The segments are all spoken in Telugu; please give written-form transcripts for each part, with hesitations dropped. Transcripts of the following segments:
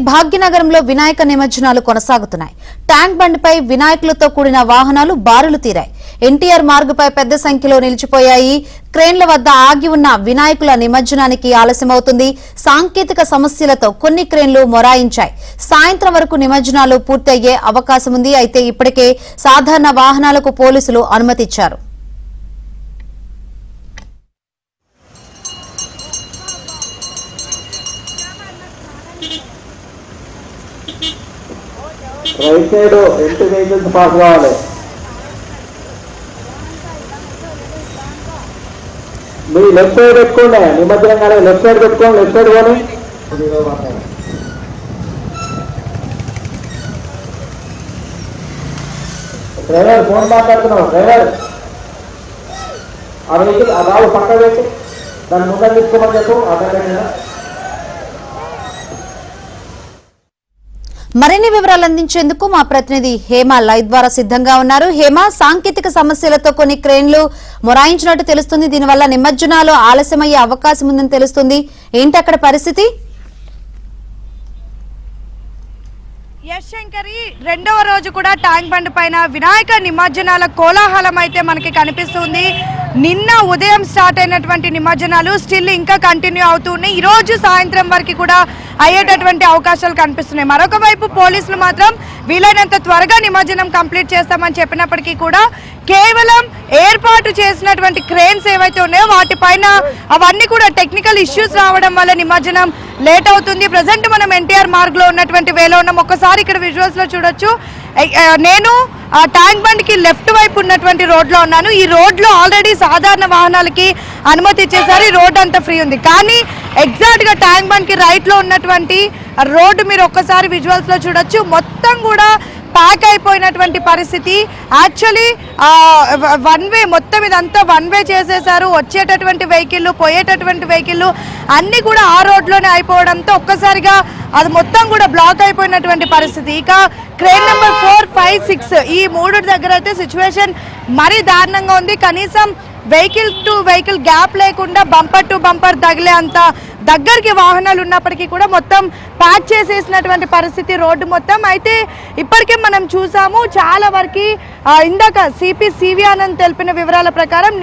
భాగ్యనగరంలో వినాయక నిమజ్జనాలు కొనసాగుతున్నాయి. ట్యాంక్ బండ్పై వినాయకులతో కూడిన వాహనాలు బారులు తీరాయి. ఎన్టీఆర్ మార్గుపై పెద్ద సంఖ్యలో నిలిచిపోయాయి. క్రేన్ల వద్ద ఆగి ఉన్న వినాయకుల నిమజ్జనానికి ఆలస్యమవుతుంది. సాంకేతిక సమస్యలతో కొన్ని క్రేన్లు మొరాయించాయి. సాయంత్రం వరకు నిమజ్జనాలు పూర్తయ్యే అవకాశం ఉంది. అయితే ఇప్పటికే సాధారణ వాహనాలకు పోలీసులు అనుమతిచ్చారు. Right side entry vehicles pass కావాలి. మీ లెఫ్ట్ సైడ్ పెట్టుకోండి, నిమజ్జనం కానీ లెఫ్ట్ సైడ్ పెట్టుకోండి. లెఫ్ట్ సైడ్ పోనీ. డ్రైవర్ ఫోన్ మాట్లాడుతున్నావు. డ్రైవర్ ఆ వెహికల్ ఆ రావు పక్క పెట్టి దాన్ని ముందర తీసుకోమని చెప్పు. అక్కడ మరిన్ని వివరాలు అందించేందుకు మా ప్రతినిధి హేమ లైవ్ ద్వారా సిద్ధంగా ఉన్నారు. హేమ, సాంకేతిక సమస్యలతో కొన్ని క్రేన్లు మొరాయించినట్టు తెలుస్తుంది. దీనివల్ల నిమజ్జనాలు ఆలస్యమయ్యే అవకాశం ఉందని తెలుస్తుంది. ఏంటి అక్కడ పరిస్థితి? శంకరి, రెండవ రోజు కూడా ట్యాంక్ బండ్ పైన వినాయక నిమజ్జనాల కోలాహలం అయితే మనకి కనిపిస్తుంది. నిన్న ఉదయం స్టార్ట్ అయినటువంటి నిమజ్జనాలు స్టిల్ ఇంకా కంటిన్యూ అవుతున్నాయి. ఈ రోజు సాయంత్రం వరకు కూడా అయ్యేటటువంటి అవకాశాలు కనిపిస్తున్నాయి. మరొక వైపు పోలీసులు మాత్రం వీలైనంత త్వరగా నిమజ్జనం కంప్లీట్ చేస్తామని చెప్పినప్పటికీ కూడా కేవలం ఏర్పాటు చేసినటువంటి క్రేన్స్ ఏవైతే ఉన్నాయో వాటిపైన అవన్నీ కూడా టెక్నికల్ ఇష్యూస్ రావడం వల్ల నిమజ్జనం లేట్ అవుతుంది. ప్రజెంట్ మనం ఎన్టీఆర్ మార్గ్ లో ఉన్నటువంటి వేలో ఉన్నాం. ఒక్కసారి ఇక్కడ విజువల్స్ లో చూడొచ్చు. నేను ట్యాంక్ బండ్ కి లెఫ్ట్ వైపు ఉన్నటువంటి రోడ్ లో ఉన్నాను. ఈ రోడ్ లో ఆల్రెడీ సాధారణ వాహనాలకి అనుమతి ఇచ్చేసారు. ఈ రోడ్ అంతా ఫ్రీ ఉంది. కానీ ఎగ్జాక్ట్ గా ట్యాంక్ బండ్ కి రైట్ లో ఉన్నటువంటి రోడ్డు మీరు ఒక్కసారి విజువల్స్ లో చూడొచ్చు. మొత్తం కూడా ప్యాక్ అయిపోయినటువంటి పరిస్థితి. యాక్చువల్లీ వన్ వే, మొత్తం ఇదంతా వన్ వే చేసేసారు. వచ్చేటటువంటి వెహికల్, పోయేటటువంటి వెహికల్ అన్ని కూడా ఆ రోడ్లోనే అయిపోవడంతో ఒక్కసారిగా అది మొత్తం కూడా బ్లాక్ అయిపోయినటువంటి పరిస్థితి. ఇక క్రేన్ నెంబర్ 4, 5, 6 ఈ మూడు దగ్గర అయితే సిచ్యువేషన్ మరీ దారుణంగా ఉంది. కనీసం వెహికల్ టు వెహికల్ గ్యాప్ లేకుండా బంపర్ టు బంపర్ తగిలే అంత దగ్గరికి వాహనాలు ఉన్నప్పటికీ కూడా మొత్తం ప్యాక్ చేసేసినటువంటి పరిస్థితి రోడ్డు మొత్తం. అయితే ఇప్పటికే మనం చూసాము చాలా వరకు. ఇందాక సిపి ఆనంద్ తెలిపిన వివరాల ప్రకారం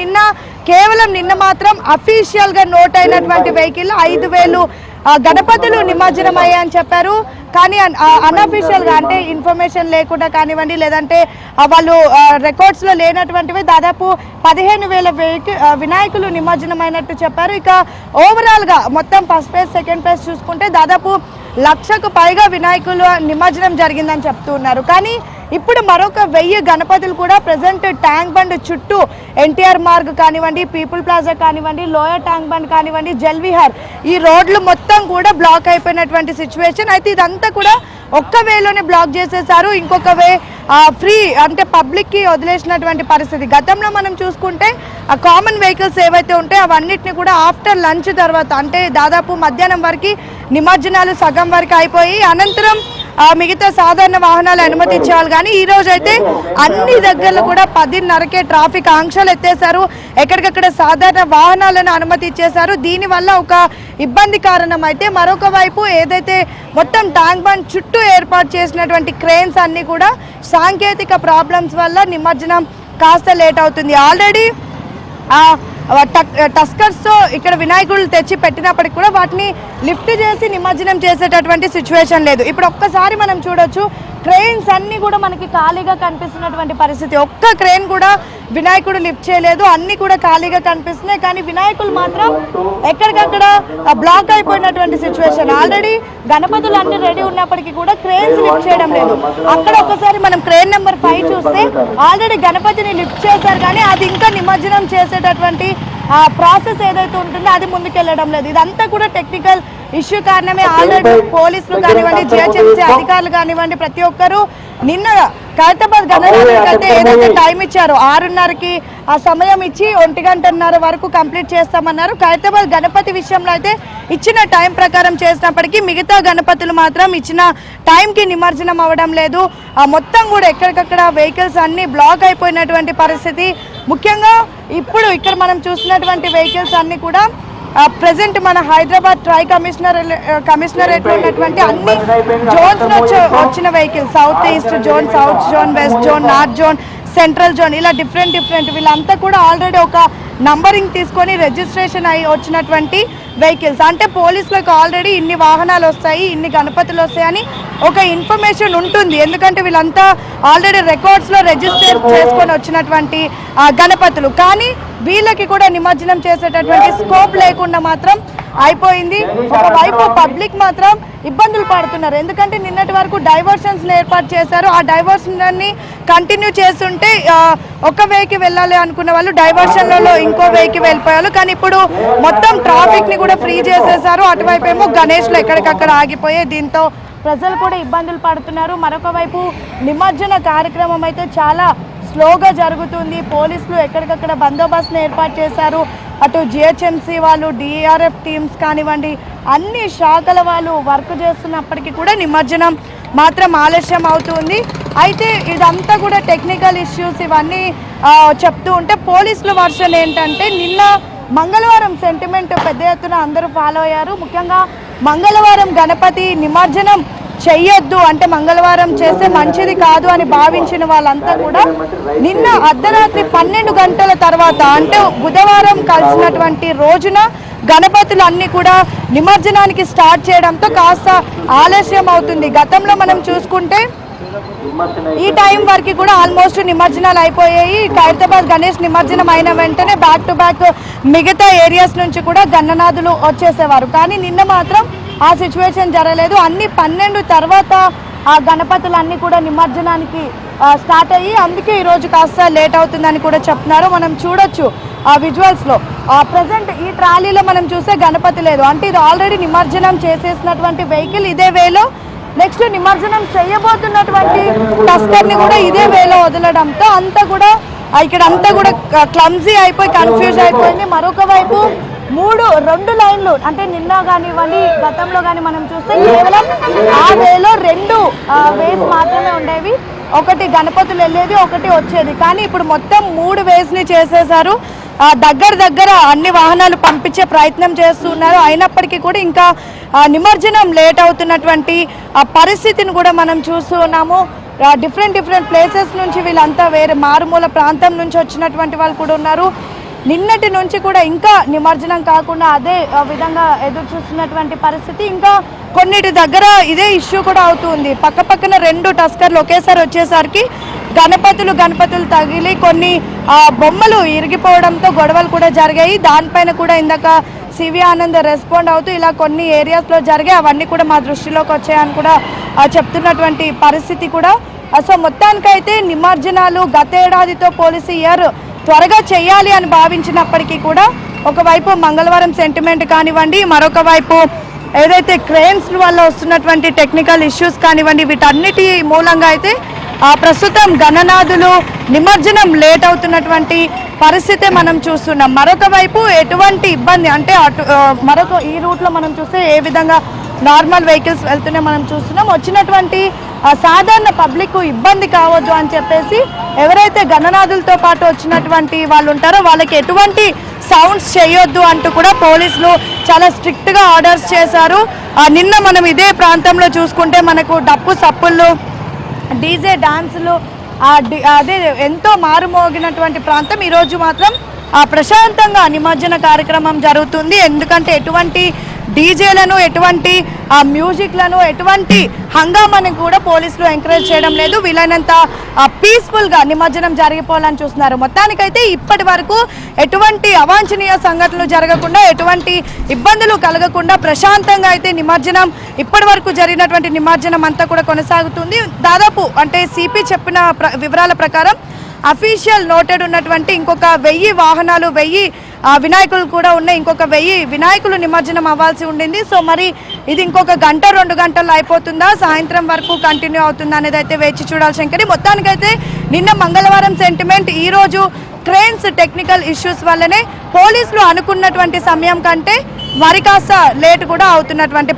కేవలం నిన్న మాత్రం అఫీషియల్గా నోట్ అయినటువంటి వెహికల్ 5,000 గణపతులు నిమజ్జనం అయ్యాయని చెప్పారు. కానీ అన్అఫీషియల్ గా అంటే ఇన్ఫర్మేషన్ లేకుండా కానివ్వండి, లేదంటే వాళ్ళు రికార్డ్స్ లో లేనటువంటివి దాదాపు 15,000 వినాయకులు నిమజ్జనం అయినట్టు చెప్పారు. ఇక ఓవరాల్ గా మొత్తం ఫస్ట్ ఫేజ్, సెకండ్ ఫేజ్ చూసుకుంటే దాదాపు 1,00,000కు పైగా వినాయకులు నిమజ్జనం జరిగిందని చెప్తూ ఉన్నారు. కానీ ఇప్పుడు మరొక 1000 గణపతులు కూడా ప్రజెంట్ ట్యాంక్ బండ్ చుట్టూ ఎన్టీఆర్ మార్గ్ కానివ్వండి, పీపుల్ ప్లాజా కానివ్వండి, లోయర్ ట్యాంక్ బండ్ కానివ్వండి, జల్విహార్ ఈ రోడ్లు మొత్తం కూడా బ్లాక్ అయిపోయినటువంటి సిచ్యువేషన్. అయితే ఇదంతా కూడా ఒక్క వేలోనే బ్లాక్ చేసేసారు. ఇంకొక వే ఫ్రీ అంటే పబ్లిక్ కి వదిలేసినటువంటి పరిస్థితి. గతంలో మనం చూసుకుంటే ఆ కామన్ వెహికల్స్ ఏవైతే ఉంటాయో అవన్నిటిని కూడా ఆఫ్టర్ లంచ్ తర్వాత అంటే దాదాపు మధ్యాహ్నం వరకు నిమజ్జనాలు సగం వరకు అయిపోయి అనంతరం మిగతా సాధారణ వాహనాలు అనుమతి ఇచ్చేవాళ్ళు. కానీ ఈ రోజు అయితే అన్ని దగ్గరలో కూడా 10:30కే ట్రాఫిక్ ఆంక్షలు ఎత్తేసారు. ఎక్కడికక్కడ సాధారణ వాహనాలను అనుమతి ఇచ్చేసారు. దీనివల్ల ఒక ఇబ్బంది కారణం. అయితే మరొక వైపు ఏదైతే మొత్తం ట్యాంక్ బండ్ చుట్టూ ఏర్పాటు చేసినటువంటి క్రేన్స్ అన్ని కూడా సాంకేతిక ప్రాబ్లమ్స్ వల్ల నిమజ్జనం కాస్త లేట్ అవుతుంది. ఆల్రెడీ టస్కర్స్ తో ఇక్కడ వినాయకులు తెచ్చి పెట్టినప్పటికి కూడా వాటిని లిఫ్ట్ చేసి నిమజ్జనం చేసేటటువంటి సిచ్యువేషన్ లేదు. ఇప్పుడు ఒక్కసారి మనం చూడొచ్చు, క్రెయిన్స్ అన్ని కూడా మనకి ఖాళీగా కనిపిస్తున్నటువంటి పరిస్థితి. ఒక్క క్రెయిన్ కూడా వినాయకుడు లిఫ్ట్ చేయలేదు, అన్ని కూడా ఖాళీగా కనిపిస్తున్నాయి. కానీ వినాయకులు మాత్రం ఎక్కడికక్కడ బ్లాక్ అయిపోయినటువంటి సిచ్యువేషన్. ఆల్రెడీ గణపతులు అన్ని రెడీ ఉన్నప్పటికీ కూడా క్రెయిన్స్ లిఫ్ట్ చేయడం లేదు. అక్కడ ఒకసారి మనం క్రెయిన్ నెంబర్ 5 చూస్తే ఆల్రెడీ గణపతిని లిఫ్ట్ చేశారు, కానీ అది ఇంకా నిమజ్జనం చేసేటటువంటి ప్రాసెస్ ఏదైతే ఉంటుందో అది ముందుకెళ్ళడం లేదు. ఇదంతా కూడా టెక్నికల్ ఇష్యూ కారణమే. ఆల్రెడీ పోలీసులు కానివ్వండి, జిహెచ్ఎంసీ అధికారులు కానివ్వండి, ప్రతి ఒక్కరూ నిన్న ఖైరతాబాద్ గణనాథులకి ఏదైతే టైం ఇచ్చారో 6:30కి ఆ సమయం ఇచ్చి 1:30 వరకు కంప్లీట్ చేస్తామన్నారు. ఖైరతాబాద్ గణపతి విషయంలో అయితే ఇచ్చిన టైం ప్రకారం చేసినప్పటికీ మిగతా గణపతులు మాత్రం ఇచ్చిన టైంకి నిమజ్జనం అవ్వడం లేదు. మొత్తం కూడా ఎక్కడికక్కడ వెహికల్స్ అన్ని బ్లాక్ అయిపోయినటువంటి పరిస్థితి. ముఖ్యంగా ఇప్పుడు ఇక్కడ మనం చూసినటువంటి వెహికల్స్ అన్ని కూడా ప్రెసెంట్ మన హైదరాబాద్ ట్రై కమిషనరేట్ లో ఉన్నటువంటి అన్ని జోన్స్ వచ్చిన vehicles, south east zone, south zone, west zone, north zone, central zone, ఇలా డిఫరెంట్ వీళ్ళంతా కూడా ఆల్రెడీ ఒక నంబరింగ్ తీసుకొని రిజిస్ట్రేషన్ అయ్యి వచ్చినటువంటి వెహికల్స్. అంటే పోలీసులకు ఆల్రెడీ ఇన్ని వాహనాలు వస్తాయి, ఇన్ని గణపతులు వస్తాయని ఒక ఇన్ఫర్మేషన్ ఉంటుంది. ఎందుకంటే వీళ్ళంతా ఆల్రెడీ రికార్డ్స్లో రిజిస్టర్ చేసుకొని వచ్చినటువంటి గణపతులు. కానీ వీళ్ళకి కూడా నిమజ్జనం చేసేటటువంటి స్కోప్ లేకుండా మాత్రం అయిపోయింది. ఒకవైపు పబ్లిక్ మాత్రం ఇబ్బందులు పడుతున్నారు. ఎందుకంటే నిన్నటి వరకు డైవర్షన్స్ ఏర్పాటు చేశారు. ఆ డైవర్షన్ కంటిన్యూ చేస్తుంటే ఒక వేకి వెళ్ళాలి అనుకున్న వాళ్ళు డైవర్షన్లలో ఇంకో వేకి వెళ్ళిపోయారు. కానీ ఇప్పుడు మొత్తం ట్రాఫిక్ ని కూడా ఫ్రీ చేసేసారు. అటువైపు ఏమో గణేష్లు ఎక్కడికక్కడ ఆగిపోయి దీంతో ప్రజలు కూడా ఇబ్బందులు పడుతున్నారు. మరొక వైపు నిమజ్జన కార్యక్రమం అయితే చాలా స్లోగా జరుగుతుంది. పోలీసులు ఎక్కడికక్కడ బందోబస్తును ఏర్పాటు చేశారు. అటు జిహెచ్ఎంసీ వాళ్ళు, డిఆర్ఎఫ్ టీమ్స్ కానివ్వండి, అన్ని శాఖల వాళ్ళు వర్క్ చేస్తున్నప్పటికీ కూడా నిమజ్జనం మాత్రం ఆలస్యం అవుతుంది. అయితే ఇదంతా కూడా టెక్నికల్ ఇష్యూస్ ఇవన్నీ చెప్తూ ఉంటే పోలీసుల వర్షన్ ఏంటంటే నిన్న మంగళవారం సెంటిమెంట్ పెద్ద ఎత్తున అందరూ ఫాలో అయ్యారు. ముఖ్యంగా మంగళవారం గణపతి నిమజ్జనం చెయ్యొద్దు, అంటే మంగళవారం చేస్తే మంచిది కాదు అని భావించిన వాళ్ళంతా కూడా నిన్న అర్ధరాత్రి 12 గంటల తర్వాత, అంటే బుధవారం కలిసినటువంటి రోజున గణపతులు అన్ని కూడా నిమజ్జనానికి స్టార్ట్ చేయడంతో కాస్త ఆలస్యం అవుతుంది. గతంలో మనం చూసుకుంటే ఈ టైం వరకు కూడా ఆల్మోస్ట్ నిమజ్జనాలు అయిపోయాయి. ఖైరతాబాద్ గణేష్ నిమజ్జనం అయిన వెంటనే బ్యాక్ టు బ్యాక్ మిగతా ఏరియాస్ నుంచి కూడా గణనాథులు వచ్చేసేవారు. కానీ నిన్న మాత్రం ఆ సిచ్యువేషన్ జరగలేదు. అన్ని 12 తర్వాత ఆ గణపతులన్నీ కూడా నిమజ్జనానికి స్టార్ట్ అయ్యి అందుకే ఈరోజు కాస్త లేట్ అవుతుందని కూడా చెప్తున్నారు. మనం చూడొచ్చు ఆ విజువల్స్లో. ప్రజెంట్ ఈ ట్రాలీలో మనం చూస్తే గణపతి లేదు, అంటే ఇది ఆల్రెడీ నిమజ్జనం చేసేసినటువంటి వెహికల్ ఇదే వేలో నెక్స్ట్ నిమజ్జనం చేయబోతున్నటువంటి టస్కర్ని కూడా ఇదే వేలో వదలడంతో అంతా కూడా ఇక్కడ అంతా కూడా క్లమ్జీ అయిపోయి కన్ఫ్యూజ్ అయిపోయింది. మరొక వైపు 2 లైన్లు, అంటే నిన్న కానివ్వండి గతంలో కానీ మనం చూస్తే కేవలం ఆ వేలో 2 వేస్ మాత్రమే ఉండేవి. ఒకటి గణపతులు వెళ్ళేది, ఒకటి వచ్చేది. కానీ ఇప్పుడు మొత్తం 3 వేస్ని చేసేసారు. దగ్గర అన్ని వాహనాలు పంపించే ప్రయత్నం చేస్తున్నారు. అయినప్పటికీ కూడా ఇంకా నిమజ్జనం లేట్ అవుతున్నటువంటి పరిస్థితిని కూడా మనం చూస్తూ ఉన్నాము. డిఫరెంట్ ప్లేసెస్ నుంచి వీళ్ళంతా వేరే మారుమూల ప్రాంతం నుంచి వచ్చినటువంటి వాళ్ళు కూడా ఉన్నారు. నిన్నటి నుంచి కూడా ఇంకా నిమజ్జనం కాకుండా అదే విధంగా ఎదురు చూస్తున్నటువంటి పరిస్థితి. ఇంకా కొన్నిటి దగ్గర ఇదే ఇష్యూ కూడా అవుతుంది. పక్కన 2 టస్కర్లు ఒకేసారి వచ్చేసరికి గణపతులు తగిలి కొన్ని బొమ్మలు ఇరిగిపోవడంతో గొడవలు కూడా జరిగాయి. దానిపైన కూడా ఇందాక సివి ఆనంద్ రెస్పాండ్ అవుతూ ఇలా కొన్ని ఏరియాస్లో జరిగాయి, అవన్నీ కూడా మా దృష్టిలోకి వచ్చాయని కూడా చెప్తున్నటువంటి పరిస్థితి కూడా. సో మొత్తానికైతే నిమజ్జనాలు గతేడాదితో పోలిసి ఇయర్ త్వరగా చేయాలి అని భావించినప్పటికీ కూడా ఒకవైపు మంగళవారం సెంటిమెంట్ కానివ్వండి, మరొక వైపు ఏదైతే క్రెయిన్స్ వల్ల వస్తున్నటువంటి టెక్నికల్ ఇష్యూస్ కానివ్వండి, వీటన్నిటి మూలంగా అయితే ప్రస్తుతం గణనాథులు నిమజ్జనం లేట్ అవుతున్నటువంటి పరిస్థితే మనం చూస్తున్నాం. మరొక వైపు ఎటువంటి ఇబ్బంది అంటే మరొక ఈ రూట్లో మనం చూస్తే ఏ విధంగా నార్మల్ వెహికల్స్ వెళ్తూనే మనం చూస్తున్నాం. వచ్చినటువంటి సాధారణ పబ్లిక్ ఇబ్బంది కావద్దు అని చెప్పేసి ఎవరైతే గణనాథులతో పాటు వచ్చినటువంటి వాళ్ళు ఉంటారో వాళ్ళకి ఎటువంటి సౌండ్స్ చేయొద్దు అంటూ కూడా పోలీసులు చాలా స్ట్రిక్ట్గా ఆర్డర్స్ చేశారు. నిన్న మనం ఇదే ప్రాంతంలో చూసుకుంటే మనకు డప్పు సప్పుళ్ళు, డీజే డాన్సులు, అదే ఎంతో మారుమోగినటువంటి ప్రాంతం. ఈరోజు మాత్రం ప్రశాంతంగా నిమజ్జన కార్యక్రమం జరుగుతుంది. ఎందుకంటే ఎటువంటి డీజేలను, ఎటువంటి మ్యూజిక్లను, ఎటువంటి హంగామాని కూడా పోలీసులు ఎంకరేజ్ చేయడం లేదు. వీలైనంత పీస్ఫుల్గా నిమజ్జనం జరిగిపోవాలని చూస్తున్నారు. మొత్తానికైతే ఇప్పటి వరకు ఎటువంటి అవాంఛనీయ సంఘటనలు జరగకుండా, ఎటువంటి ఇబ్బందులు కలగకుండా ప్రశాంతంగా అయితే నిమజ్జనం ఇప్పటి వరకు జరిగినటువంటి నిమజ్జనం అంతా కూడా కొనసాగుతుంది. దాదాపు అంటే సిపి చెప్పిన వివరాల ప్రకారం అఫీషియల్ నోటెడ్ ఉన్నటువంటి ఇంకొక 1000 వాహనాలు, 1000 వినాయకులు కూడా ఉన్నాయి. ఇంకొక 1000 వినాయకులు నిమజ్జనం అవ్వాల్సి ఉండింది. సో మరి ఇది ఇంకొక 1-2 గంటల్లో అయిపోతుందా, సాయంత్రం వరకు కంటిన్యూ అవుతుందా అనేది అయితే వేచి చూడాలి శంకరి. మొత్తానికైతే నిన్న మంగళవారం సెంటిమెంట్, ఈరోజు క్రెయిన్స్ టెక్నికల్ ఇష్యూస్ వల్లనే పోలీసులు అనుకున్నటువంటి సమయం కంటే మరి కాస్త లేట్ కూడా అవుతున్నటువంటి